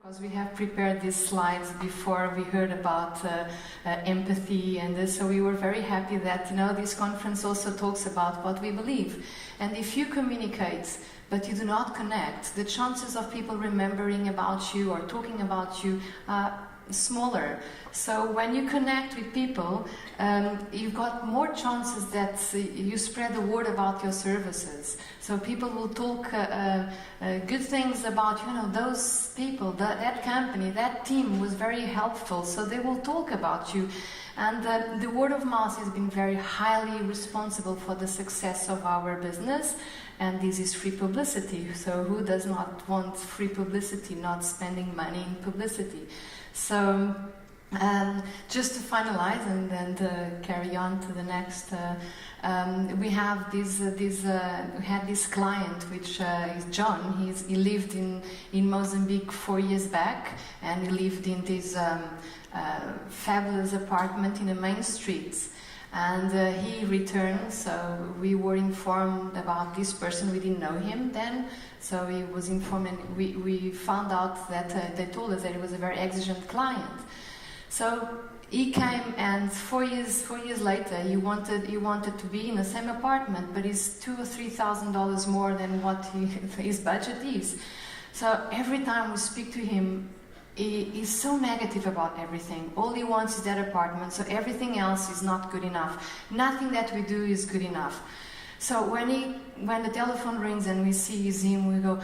Because we have prepared these slides before we heard about empathy and this, so we were very happy that this conference also talks about what we believe. And if you communicate but you do not connect, the chances of people remembering about you or talking about you are smaller. So when you connect with people, you've got more chances that you spread the word about your services. So people will talk good things about, those people, that company, that team was very helpful. So they will talk about you. And the word of mouth has been very highly responsible for the success of our business. And this is free publicity. So who does not want free publicity, not spending money in publicity? So just to finalize and then to carry on to the next, we have we had this client, which is John. He lived in Mozambique 4 years back, and he lived in this fabulous apartment in the main streets. And he returned, so we were informed about this person. We didn't know him then, so he was informed, and we found out that they told us that he was a very exigent client. So he came, and 4 years later, he wanted to be in the same apartment, but it's $2,000 or $3,000 more than what his budget is. So every time we speak to him, he's so negative about everything. All he wants is that apartment, so everything else is not good enough. Nothing that we do is good enough. So when the telephone rings and we see him, we go,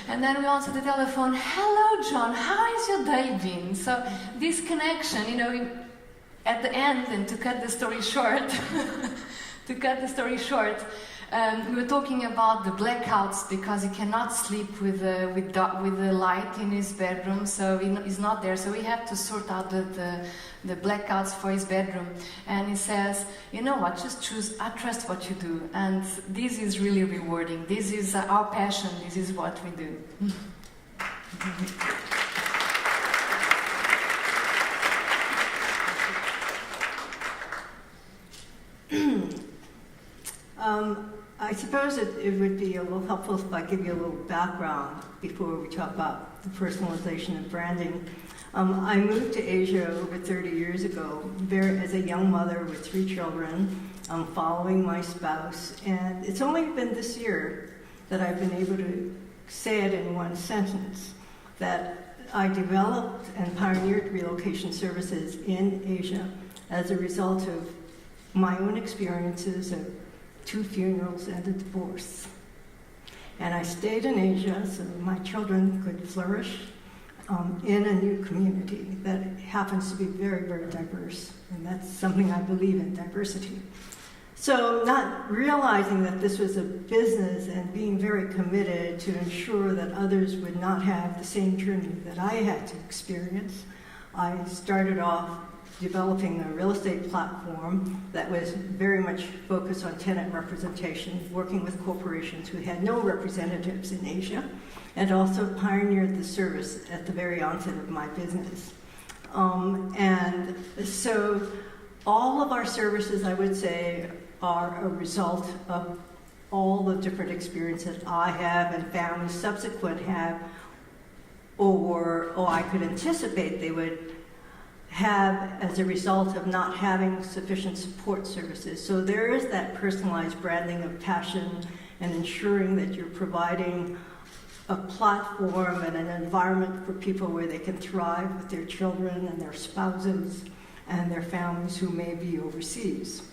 and then we answer the telephone, "Hello, John, how is your day been?" So this connection, at the end, and to cut the story short, we were talking about the blackouts because he cannot sleep with the light in his bedroom, so he's not there. So we have to sort out the blackouts for his bedroom. And he says, "You know what? Just choose. I trust what you do." And this is really rewarding. This is our passion. This is what we do. I suppose it would be a little helpful if I give you a little background before we talk about the personalization of branding. I moved to Asia over 30 years ago, as a young mother with 3 children, following my spouse, and it's only been this year that I've been able to say it in one sentence, that I developed and pioneered relocation services in Asia as a result of my own experiences of 2 funerals and a divorce. And I stayed in Asia so my children could flourish in a new community that happens to be very, very diverse. And that's something I believe in, diversity. So not realizing that this was a business and being very committed to ensure that others would not have the same journey that I had to experience, I started off developing a real estate platform that was very much focused on tenant representation, working with corporations who had no representatives in Asia, and also pioneered the service at the very onset of my business. And so all of our services, I would say, are a result of all the different experiences I have and families subsequent have, or I could anticipate they would have as a result of not having sufficient support services. So there is that personalized branding of passion and ensuring that you're providing a platform and an environment for people where they can thrive with their children and their spouses and their families who may be overseas.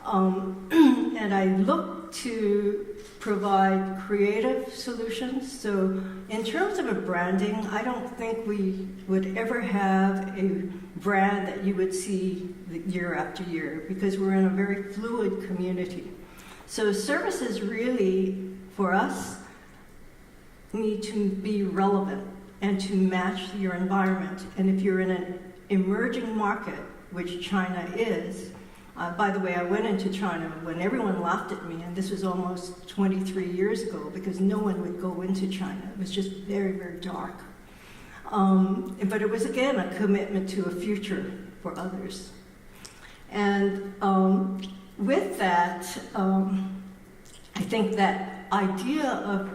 And I look to provide creative solutions. So in terms of a branding, I don't think we would ever have a brand that you would see year after year because we're in a very fluid community. So services really, for us, need to be relevant and to match your environment. And if you're in an emerging market, which China is, by the way, I went into China when everyone laughed at me, and this was almost 23 years ago, because no one would go into China. It was just very, very dark. But it was, again, a commitment to a future for others. And with that, I think that idea of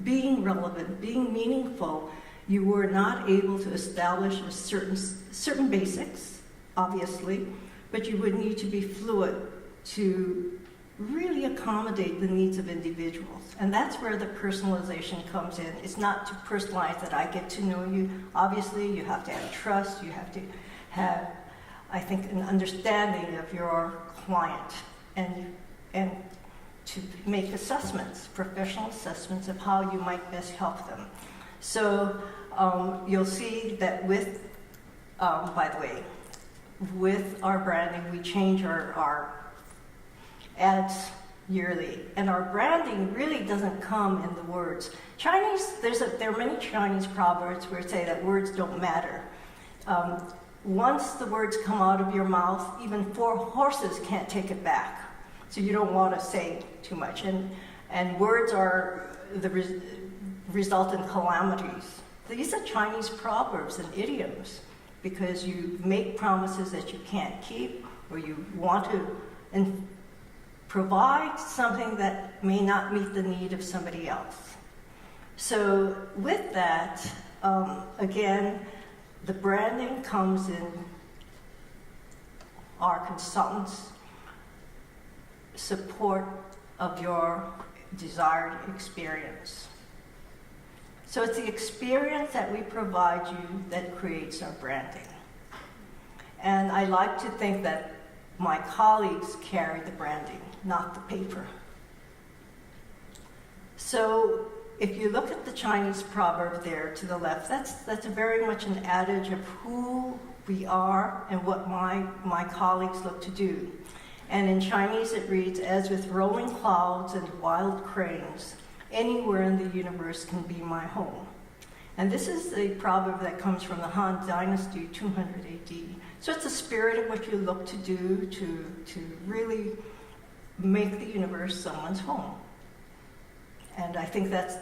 being relevant, being meaningful, you were not able to establish a certain basics, obviously, but you would need to be fluid to really accommodate the needs of individuals. And that's where the personalization comes in. It's not to personalize that I get to know you. Obviously, you have to have trust. You have to have, I think, an understanding of your client and to make assessments, professional assessments of how you might best help them. So you'll see that with, by the way, with our branding, we change our ads yearly, and our branding really doesn't come in the words. Chinese, there are many Chinese proverbs where say that words don't matter. Once the words come out of your mouth, even 4 horses can't take it back. So you don't want to say too much, and words are the result in calamities. These are Chinese proverbs and idioms because you make promises that you can't keep, or you want to provide something that may not meet the need of somebody else. So with that, again, the branding comes in our consultants' support of your desired experience. So it's the experience that we provide you that creates our branding. And I like to think that my colleagues carry the branding, not the paper. So if you look at the Chinese proverb there to the left, that's very much an adage of who we are and what my colleagues look to do. And in Chinese it reads, "As with rolling clouds and wild cranes, anywhere in the universe can be my home." And this is a proverb that comes from the Han Dynasty, 200 AD. So it's the spirit of what you look to do to really make the universe someone's home. And I think that's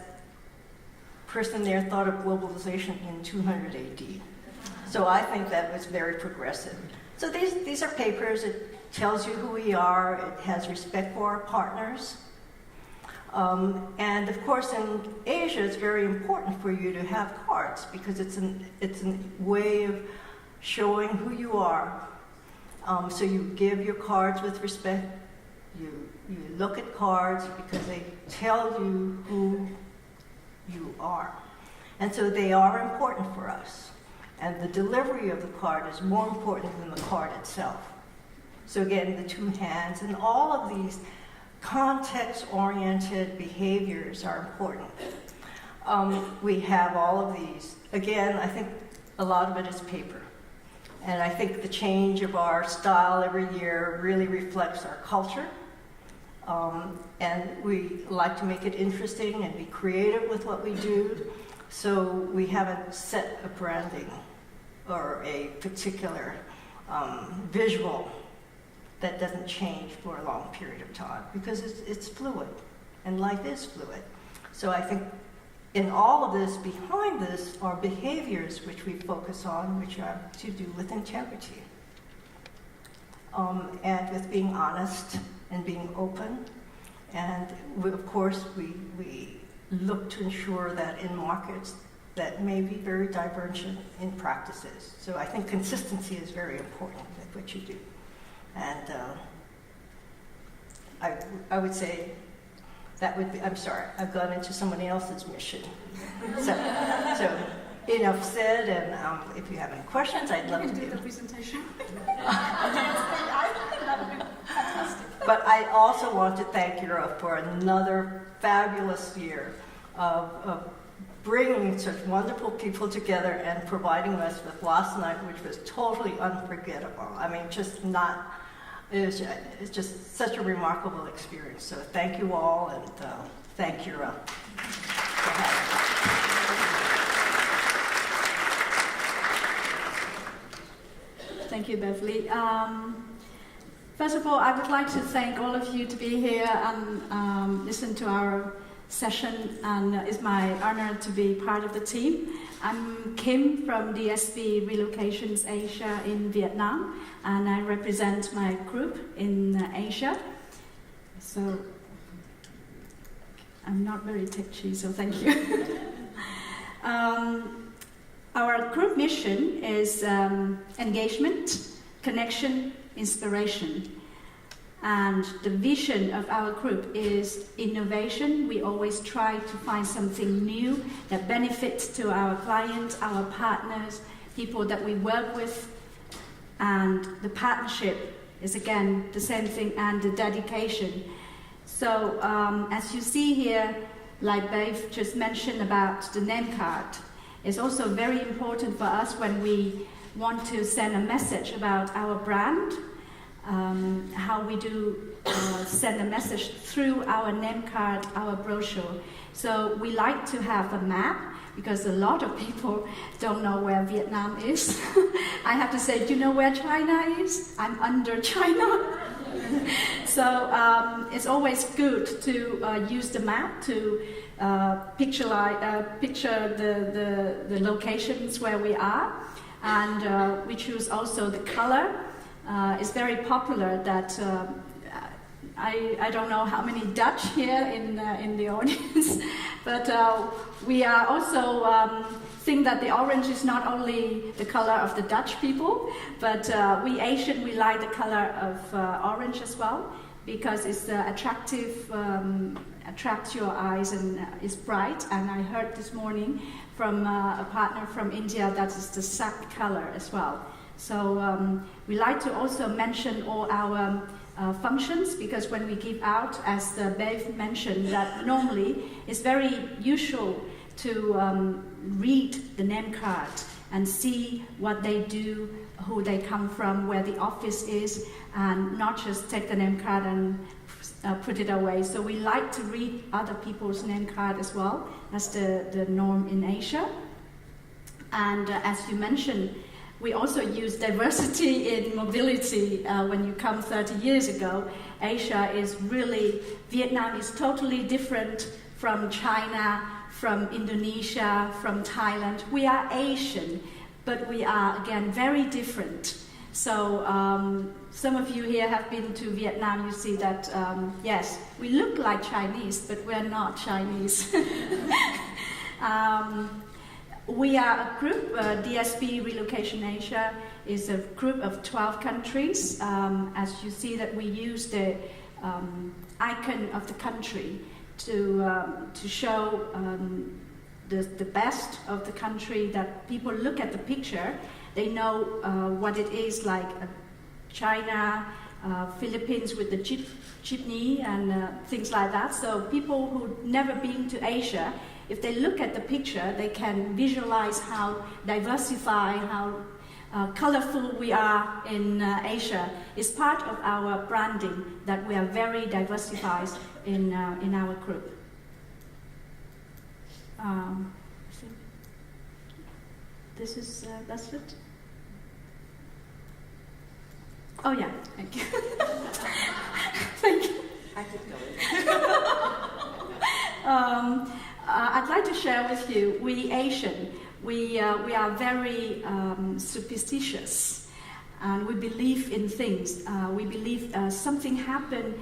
person there thought of globalization in 200 AD. So I think that was very progressive. So these are papers. It tells you who we are. It has respect for our partners. And of course, in Asia, it's very important for you to have cards because it's a way of showing who you are. So you give your cards with respect. You look at cards because they tell you who you are. And so they are important for us. And the delivery of the card is more important than the card itself. So again, the 2 hands and all of these context-oriented behaviors are important. We have all of these. Again, I think a lot of it is paper. And I think the change of our style every year really reflects our culture. And we like to make it interesting and be creative with what we do. So we haven't set a branding or a particular visual that doesn't change for a long period of time because it's fluid and life is fluid. So I think in all of this, behind this are behaviors which we focus on, which are to do with integrity and with being honest and being open. And of course, we look to ensure that in markets that may be very divergent in practices. So I think consistency is very important with what you do. And I would say that would be, I'm sorry, I've gone into somebody else's mission. So enough said, and if you have any questions, I'd love to do the presentation. But I also want to thank Europe for another fabulous year of bringing such wonderful people together and providing us with last night, which was totally unforgettable. I mean, it's just such a remarkable experience. So thank you all, and thank Europe. Thank you, Beverly. First of all, I would like to thank all of you to be here and listen to our session, and it's my honor to be part of the team. I'm Kim from DSV Relocations Asia in Vietnam, and I represent my group in Asia. So I'm not very touchy, so thank you. Our group mission is engagement, connection, inspiration. And the vision of our group is innovation. We always try to find something new that benefits to our clients, our partners, people that we work with. And the partnership is again the same thing, and the dedication. So as you see here, like Dave just mentioned about the name card, it's also very important for us when we want to send a message about our brand, how we do send a message through our name card, our brochure. So we like to have a map, because a lot of people don't know where Vietnam is. I have to say, do you know where China is? I'm under China. So it's always good to use the map to picture the locations where we are. And we choose also the color. It's very popular that I don't know how many Dutch here in the audience, but we are also think that the orange is not only the color of the Dutch people, but we Asian, we like the color of orange as well, because it's attractive, attracts your eyes, and is bright. And I heard this morning from a partner from India that is the SAC color as well. So we like to also mention all our functions, because when we give out, as Bev mentioned, that normally it's very usual to read the name card and see what they do, who they come from, where the office is, and not just take the name card and put it away. So we like to read other people's name card as well. That's the norm in Asia. And as you mentioned, we also use diversity in mobility. When you come 30 years ago, Asia is really, Vietnam is totally different from China, from Indonesia, from Thailand. We are Asian, but we are, again, very different. So some of you here have been to Vietnam. You see that, yes, we look like Chinese, but we're not Chinese. We are a group, DSP Relocation Asia is a group of 12 countries. As you see that we use the icon of the country to show the best of the country, that people look at the picture, they know what it is like China, Philippines with the jeepney and things like that. So people who've never been to Asia, if they look at the picture, they can visualize how diversified, how colorful we are in Asia. It's part of our branding that we are very diversified in our group. This is, that's it? Oh yeah, thank you. Thank you. I could go. I'd like to share with you, we Asian, we are very superstitious, and we believe in things. We believe something happen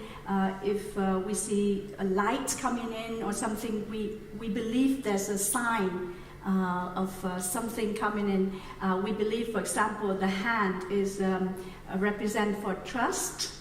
if we see a light coming in or something. We believe there's a sign of something coming in. We believe, for example, the hand is represent for trust.